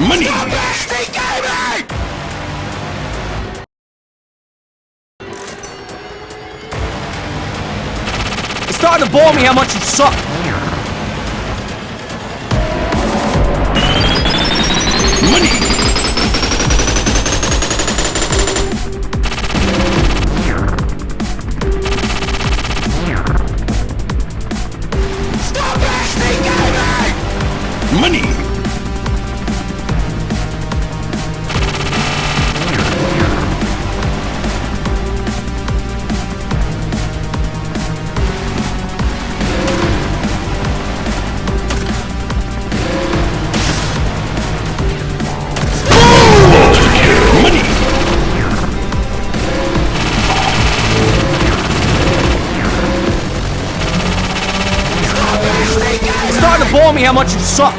Money! It's starting to bore me how much you suck. Money! Money! It's starting to bore me how much you suck.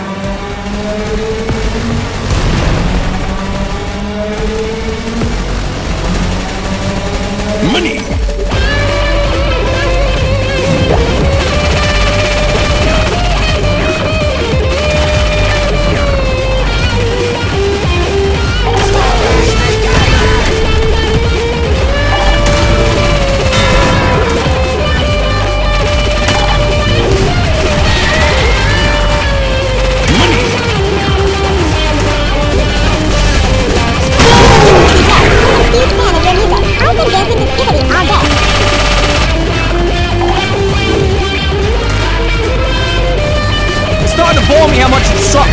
Money! Each man of your user has been dancing with Italy all day. It's starting to bore me how much you suck.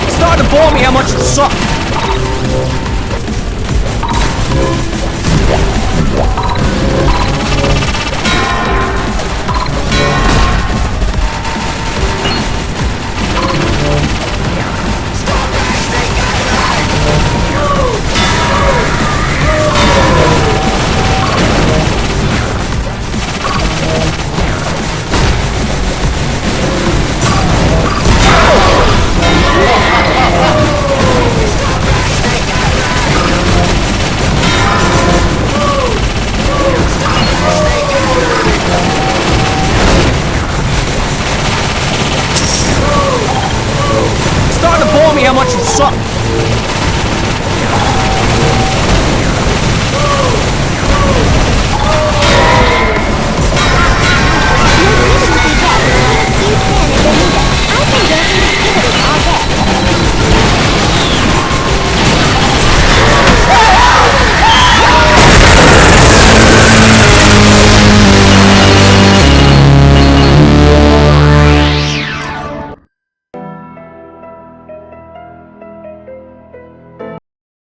It's starting to bore me how much you suck. It's starting to bore me how much you suck.